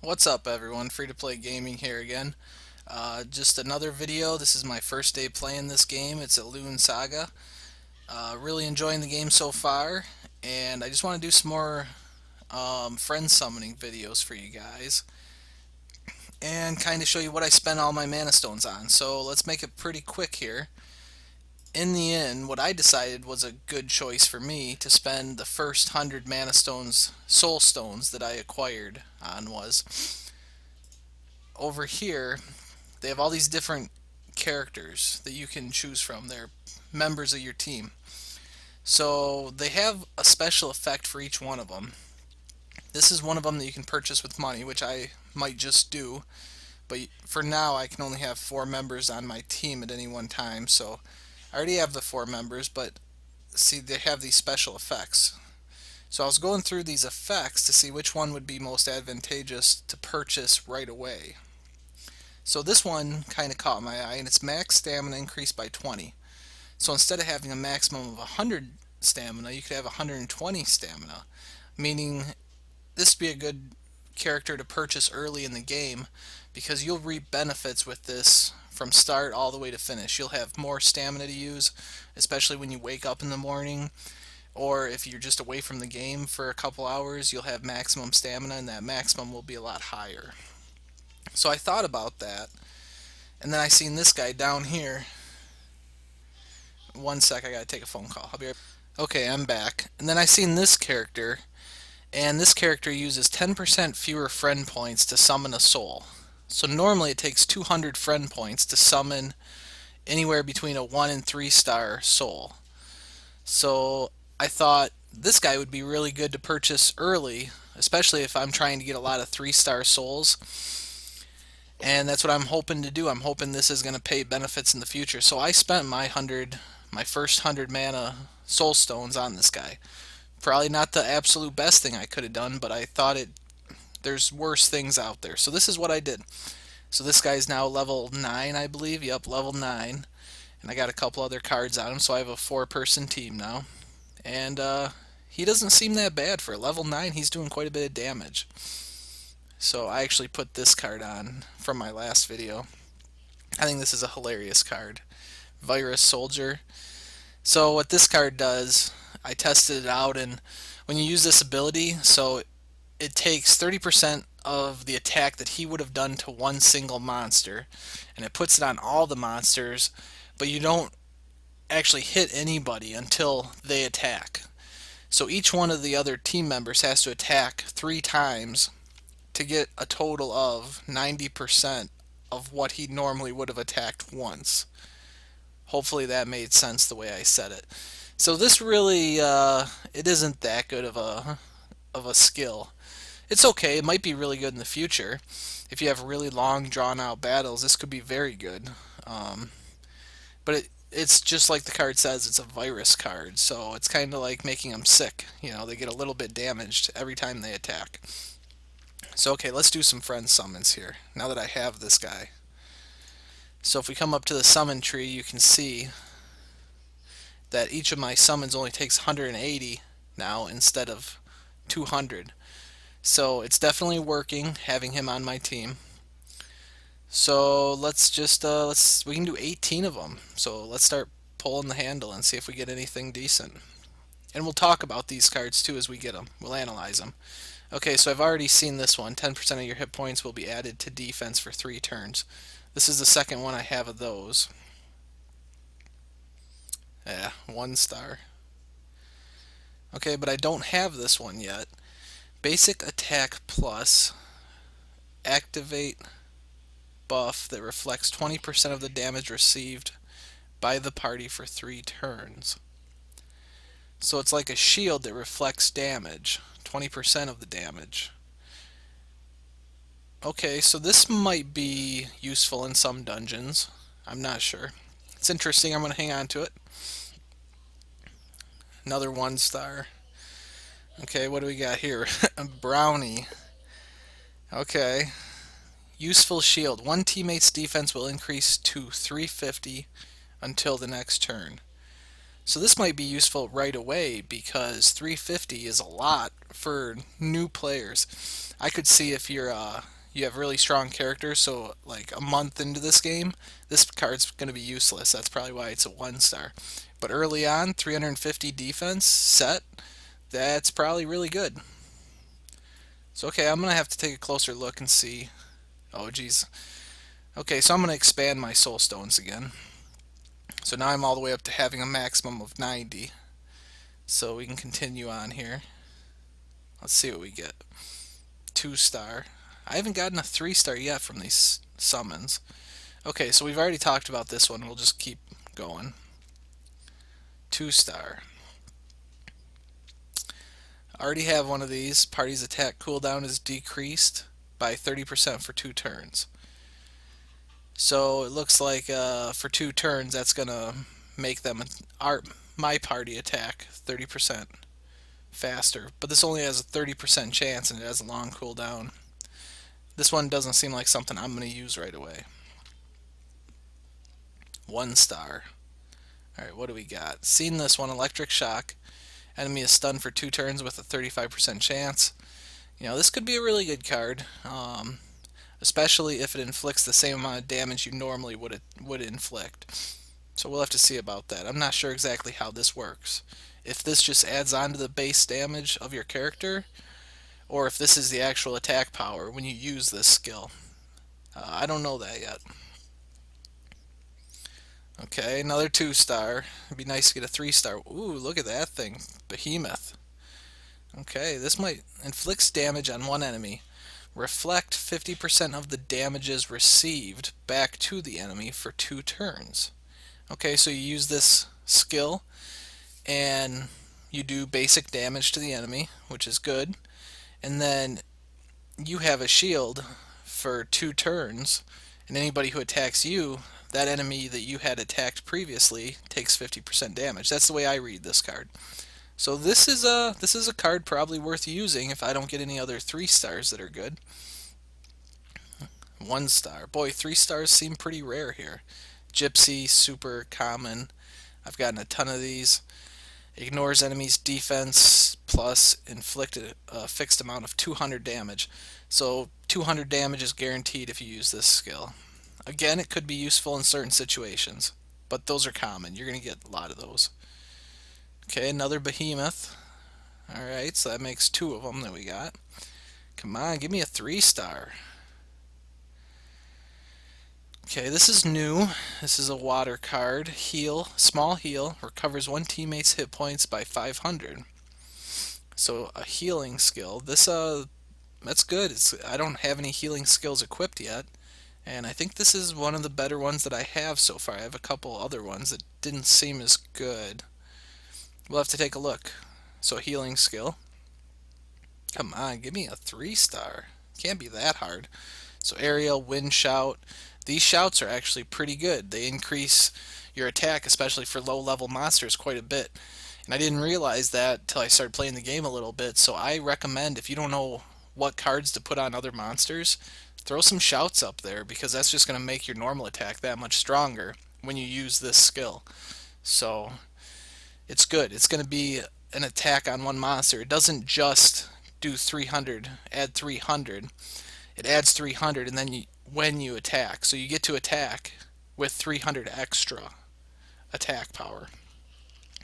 What's up, everyone? Free to play gaming here again. Just another video. This is my first day playing this game. It's Elune Saga. Really enjoying the game so far, and I just want to do some more friend summoning videos for you guys and kind of show you what I spent all my mana stones on. So let's make it pretty quick here. In the end, what I decided was a good choice for me to spend the first 100 mana stones, soul stones that I acquired on was over here. They have all these different characters that you can choose from. They're members of your team. So they have a special effect for each one of them. This is one of them that you can purchase with money, which I might just do. But for now, I can only have 4 members on my team at any one time. So I already have the 4 members, but see, they have these special effects. So I was going through these effects to see which one would be most advantageous to purchase right away. So this one kind of caught my eye, and its max stamina increased by 20. So instead of having a maximum of 100 stamina, you could have 120 stamina, meaning this would be a good character to purchase early in the game because you'll reap benefits with this from start all the way to finish. You'll have more stamina to use, especially when you wake up in the morning, or if you're just away from the game for a couple hours, you'll have maximum stamina, and that maximum will be a lot higher. So I thought about that, and then I seen this guy down here. One sec, I gotta take a phone call. I'll be right. Okay, I'm back. And then I seen this character, and this character uses 10% fewer friend points to summon a soul. So normally it takes 200 friend points to summon anywhere between a 1 and 3 star soul. So I thought this guy would be really good to purchase early, especially if I'm trying to get a lot of 3-star souls. And that's what I'm hoping to do. I'm hoping this is going to pay benefits in the future. So I spent my first 100 mana soul stones on this guy. Probably not the absolute best thing I could have done, but I thought there's worse things out there. So this is what I did. So this guy's now level 9, I believe. Yep, level 9. And I got a couple other cards on him, so I have a 4-person team now. And he doesn't seem that bad for level 9. He's doing quite a bit of damage. So I actually put this card on from my last video. I think this is a hilarious card. Virus Soldier. So what this card does, I tested it out, and when you use this ability, so it takes 30% of the attack that he would have done to one single monster, and it puts it on all the monsters, but you don't actually hit anybody until they attack. So each one of the other team members has to attack 3 times to get a total of 90% of what he normally would have attacked once. Hopefully that made sense the way I said it. So this really, it isn't that good of a skill. It's okay. It might be really good in the future. If you have really long, drawn-out battles, this could be very good. But it's just like the card says, it's a virus card, so it's kind of like making them sick. You know, they get a little bit damaged every time they attack. So okay, let's do some friend summons here, now that I have this guy. So if we come up to the summon tree, you can see that each of my summons only takes 180 now instead of 200. So it's definitely working having him on my team. So let's just we can do 18 of them. So let's start pulling the handle and see if we get anything decent. And we'll talk about these cards too as we get them. We'll analyze them. Okay, so I've already seen this one. 10% of your hit points will be added to defense for 3 turns. This is the second one I have of those. Yeah, 1 star. Okay, but I don't have this one yet. Basic attack plus activate buff that reflects 20% of the damage received by the party for 3 turns. So it's like a shield that reflects damage, 20% of the damage. Okay, so this might be useful in some dungeons. I'm not sure. It's interesting. I'm going to hang on to it. Another 1 star. Okay, what do we got here? A brownie. Okay. Useful shield. One teammate's defense will increase to 350 until the next turn. So this might be useful right away because 350 is a lot for new players. I could see if you have really strong characters, so like a month into this game, this card's going to be useless. That's probably why it's a 1 star. But early on, 350 defense set, that's probably really good. So okay, I'm going to have to take a closer look and see. Oh geez. Okay, so I'm going to expand my Soulstones again. So now I'm all the way up to having a maximum of 90. So we can continue on here. Let's see what we get. 2 star. I haven't gotten a 3 star yet from these summons. Okay, so we've already talked about this one. We'll just keep going. 2 star. I already have one of these. Party's attack cooldown is decreased by 30% for 2 turns. So it looks like for 2 turns, that's going to make them my party attack 30% faster. But this only has a 30% chance and it has a long cooldown. This one doesn't seem like something I'm going to use right away. 1 star. Alright, what do we got? Seen this one, Electric Shock. Enemy is stunned for 2 turns with a 35% chance. You know, this could be a really good card, especially if it inflicts the same amount of damage you normally would inflict. So we'll have to see about that. I'm not sure exactly how this works. If this just adds on to the base damage of your character, or if this is the actual attack power when you use this skill. I don't know that yet. Okay, another 2 star. It'd be nice to get a 3 star. Ooh, look at that thing. Behemoth. Okay, this might inflicts damage on one enemy. Reflect 50% of the damages received back to the enemy for 2 turns. Okay, so you use this skill and you do basic damage to the enemy, which is good. And then you have a shield for 2 turns, and anybody who attacks you, that enemy that you had attacked previously, takes 50% damage. That's the way I read this card. So this is a card probably worth using if I don't get any other 3 stars that are good. 1 star. Boy, 3 stars seem pretty rare here. Gypsy, super common. I've gotten a ton of these. Ignores enemy's defense plus inflict a fixed amount of 200 damage. So 200 damage is guaranteed if you use this skill. Again, it could be useful in certain situations, but those are common. You're going to get a lot of those. Okay, another Behemoth. Alright, so that makes 2 of them that we got. Come on, give me a 3 star. Okay, this is new. This is a water card. Heal, small heal, recovers one teammate's hit points by 500. So a healing skill. That's good. I don't have any healing skills equipped yet, and I think this is one of the better ones that I have so far. I have a couple other ones that didn't seem as good. We'll have to take a look. So healing skill. Come on, give me a 3 star. Can't be that hard. So Ariel, Wind Shout. These shouts are actually pretty good. They increase your attack, especially for low-level monsters, quite a bit. And I didn't realize that until I started playing the game a little bit. So I recommend, if you don't know what cards to put on other monsters, throw some shouts up there, because that's just going to make your normal attack that much stronger when you use this skill. So it's good. It's going to be an attack on one monster. It doesn't just do 300, add 300. It adds 300, and then when you attack. So you get to attack with 300 extra attack power.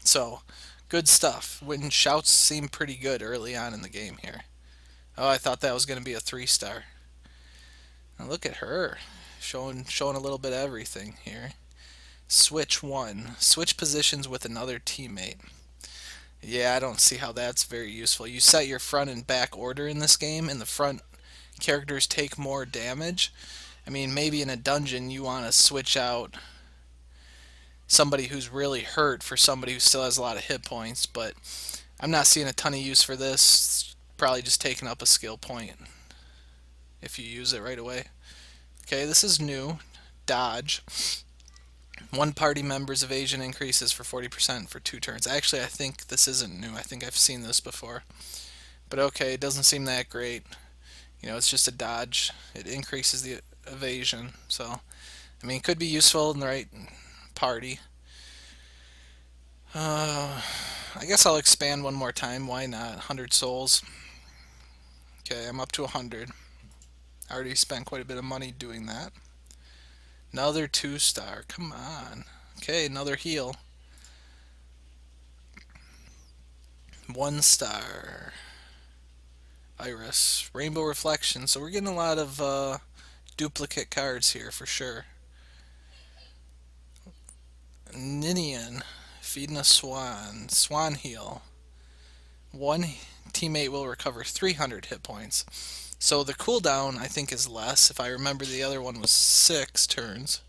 So, good stuff. When shouts seem pretty good early on in the game here. Oh, I thought that was going to be a 3 star. Now look at her. Showing a little bit of everything here. Switch 1. Switch positions with another teammate. Yeah, I don't see how that's very useful. You set your front and back order in this game, and the front characters take more damage. I mean, maybe in a dungeon you want to switch out somebody who's really hurt for somebody who still has a lot of hit points, but I'm not seeing a ton of use for this. It's probably just taking up a skill point if you use it right away. Okay, this is new. Dodge. One party member's evasion increases for 40% for 2 turns. Actually, I think this isn't new. I think I've seen this before. But okay, it doesn't seem that great. You know, it's just a dodge. It increases the evasion. So, I mean, it could be useful in the right party. Uh, I guess I'll expand one more time. Why not? 100 souls. Okay, I'm up to 100. I already spent quite a bit of money doing that. Another 2-star. Come on. Okay, another heal. 1-star. Iris. Rainbow Reflection. So we're getting a lot of duplicate cards here for sure. Ninian. Feeding a swan. Swan heal. One teammate will recover 300 hit points. So the cooldown, I think, is less. If I remember, the other one was 6 turns.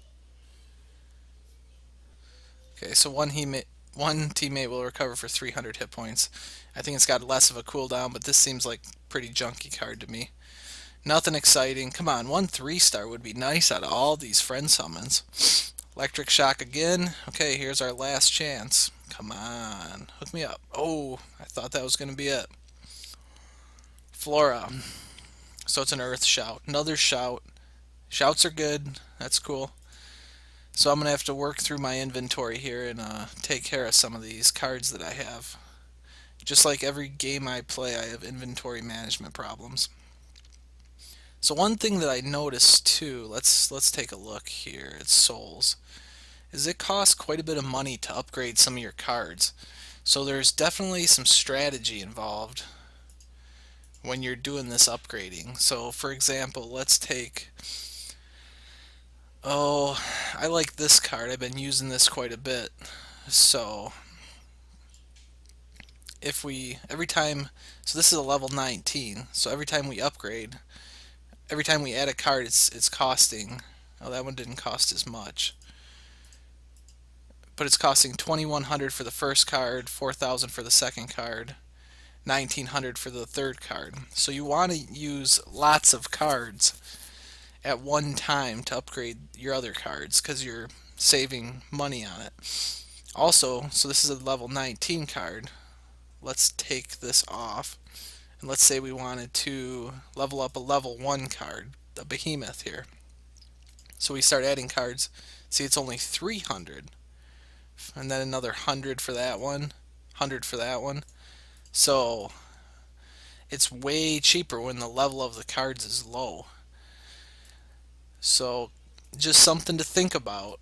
Okay, so one teammate will recover for 300 hit points. I think it's got less of a cooldown, but this seems like pretty junky card to me. Nothing exciting. Come on, one 3-star would be nice out of all these friend summons. Electric Shock again. Okay, here's our last chance. Come on, hook me up. Oh, I thought that was going to be it. Flora. So it's an Earth Shout. Another Shout. Shouts are good. That's cool. So I'm going to have to work through my inventory here and take care of some of these cards that I have. Just like every game I play, I have inventory management problems. So one thing that I noticed too, let's take a look here at Souls, is it costs quite a bit of money to upgrade some of your cards. So there's definitely some strategy involved when you're doing this upgrading. So for example, let's take, oh, I like this card. I've been using this quite a bit. So if we, every time, so this is a level 19, so every time we upgrade, every time we add a card, it's costing, oh, that one didn't cost as much, but it's costing 2,100 for the first card, 4,000 for the second card, 1,900 for the third card. So you want to use lots of cards at one time to upgrade your other cards because you're saving money on it. Also, so this is a level 19 card. Let's take this off. And let's say we wanted to level up a level 1 card, the Behemoth here. So we start adding cards. See, it's only 300. And then another 100 for that one, 100 for that one. So it's way cheaper when the level of the cards is low. So just something to think about.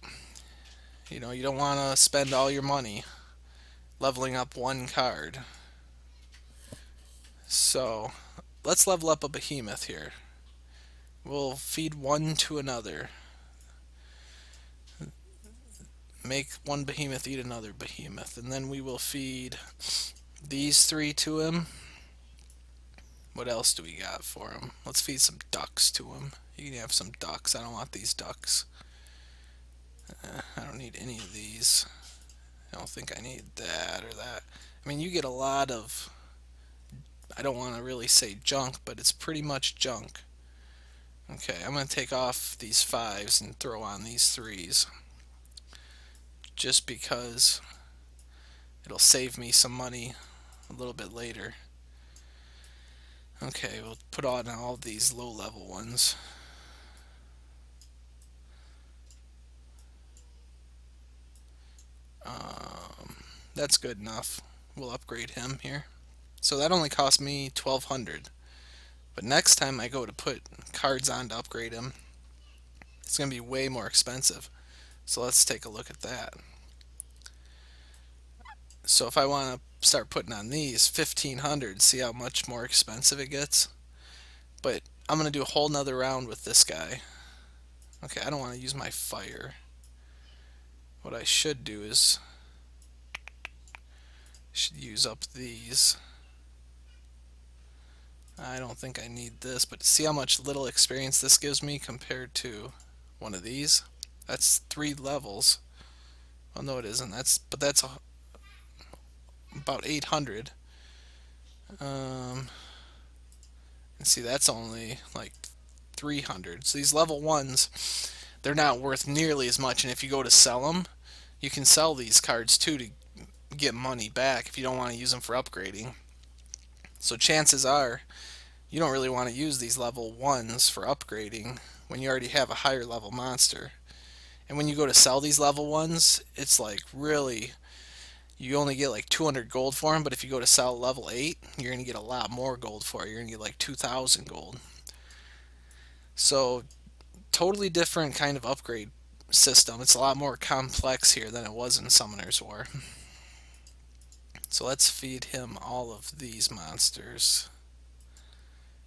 You know, you don't want to spend all your money leveling up one card. So let's level up a Behemoth here. We'll feed one to another. Make one Behemoth eat another Behemoth. And then we will feed these 3 to him. What else do we got for him? Let's feed some ducks to him. You can have some ducks. I don't want these ducks. I don't need any of these. I don't think I need that or that. I mean, you get a lot of, I don't want to really say junk, but it's pretty much junk. Okay, I'm going to take off these 5s and throw on these 3s. Just because it'll save me some money a little bit later. Okay, we'll put on all these low level ones. That's good enough. We'll upgrade him here. So that only cost me 1,200. But next time I go to put cards on to upgrade him, it's going to be way more expensive. So let's take a look at that. So if I want to start putting on these, 1,500, see how much more expensive it gets? But I'm going to do a whole nother round with this guy. Okay, I don't want to use my fire. What I should do is should use up these. I don't think I need this, but see how much little experience this gives me compared to one of these? That's 3 levels. Oh no, it isn't. That's about 800. And see, that's only like 300. So these level 1s, they're not worth nearly as much, and if you go to sell them, you can sell these cards too to get money back if you don't want to use them for upgrading. So chances are you don't really want to use these level 1s for upgrading when you already have a higher level monster. And when you go to sell these level 1s, it's like really, you only get like 200 gold for them, but if you go to sell level 8, you're going to get a lot more gold for it. You're going to get like 2,000 gold. So, totally different kind of upgrade system. It's a lot more complex here than it was in Summoner's War. So let's feed him all of these monsters,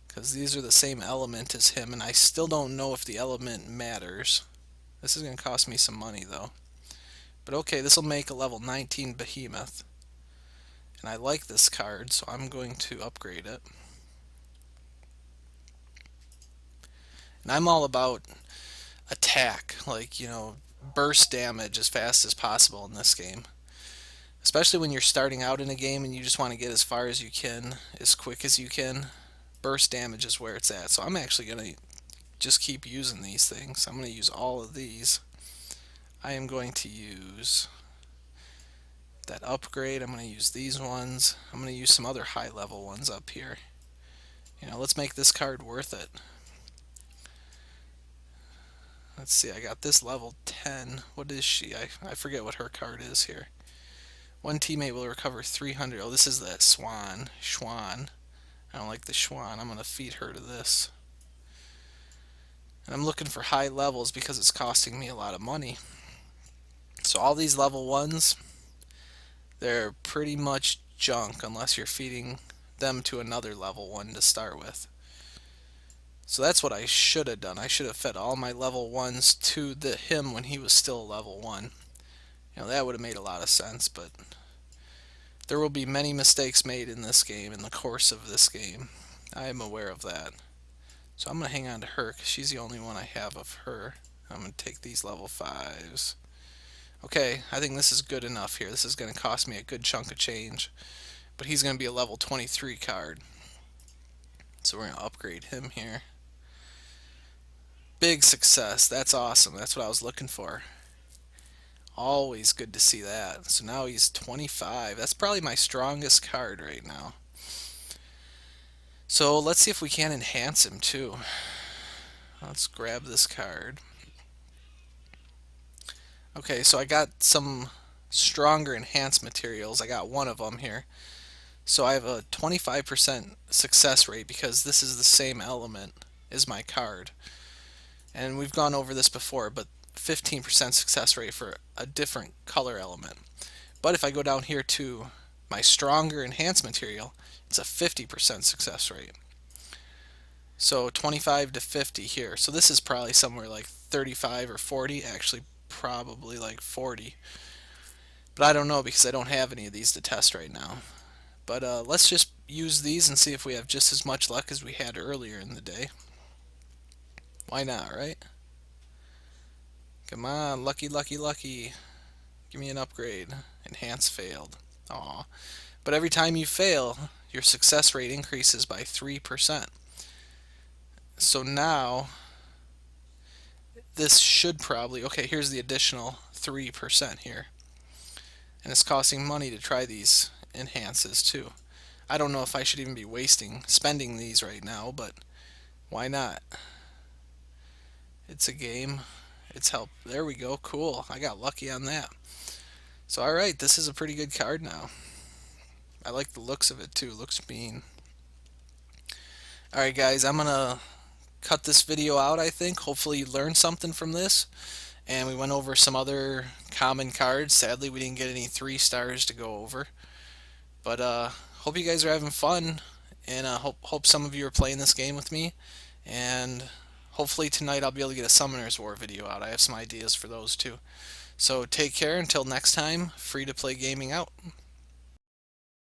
because these are the same element as him, and I still don't know if the element matters. This is going to cost me some money though. But okay, this will make a level 19 Behemoth. And I like this card, so I'm going to upgrade it. And I'm all about attack, like, burst damage as fast as possible in this game. Especially when you're starting out in a game and you just want to get as far as you can, as quick as you can. Burst damage is where it's at. So I'm actually going to just keep using these things. I'm going to use all of these. I am going to use that upgrade. I'm going to use these ones. I'm going to use some other high level ones up here. Let's make this card worth it. Let's see, I got this level 10. What is she? I forget what her card is here. One teammate will recover 300. Oh, this is that Schwan. I don't like the Schwan. I'm going to feed her to this. And I'm looking for high levels because it's costing me a lot of money. So all these level 1s, they're pretty much junk unless you're feeding them to another level 1 to start with. So that's what I should have done. I should have fed all my level 1s to him when he was still level 1. That would have made a lot of sense, but there will be many mistakes made in this game, in the course of this game. I am aware of that. So I'm going to hang on to her because she's the only one I have of her. I'm going to take these level 5s. Okay, I think this is good enough here. This is going to cost me a good chunk of change. But he's going to be a level 23 card. So we're going to upgrade him here. Big success. That's awesome. That's what I was looking for. Always good to see that. So now he's 25. That's probably my strongest card right now. So let's see if we can enhance him too. Let's grab this card. Okay, so I got some stronger enhanced materials. I got one of them here. So I have a 25% success rate because this is the same element as my card. And we've gone over this before, but 15% success rate for a different color element. But if I go down here to my stronger enhanced material, it's a 50% success rate. So 25 to 50 here. So this is probably somewhere like 35 or 40, actually probably like 40. But I don't know because I don't have any of these to test right now. But let's just use these and see if we have just as much luck as we had earlier in the day. Why not, right? Come on, lucky, lucky, lucky. Give me an upgrade. Enhance failed. Aw. But every time you fail, your success rate increases by 3%. So now, this should probably... Okay, here's the additional 3% here. And it's costing money to try these enhances too. I don't know if I should even be spending these right now, but why not? It's a game. It's help. There we go. Cool. I got lucky on that. So alright, this is a pretty good card now. I like the looks of it too. It looks mean. Alright guys, I'm gonna cut this video out, I think. Hopefully you learned something from this. And we went over some other common cards. Sadly, we didn't get any 3 stars to go over. But hope you guys are having fun. And hope some of you are playing this game with me. And hopefully tonight I'll be able to get a Summoner's War video out. I have some ideas for those too. So take care until next time. Free to play gaming out.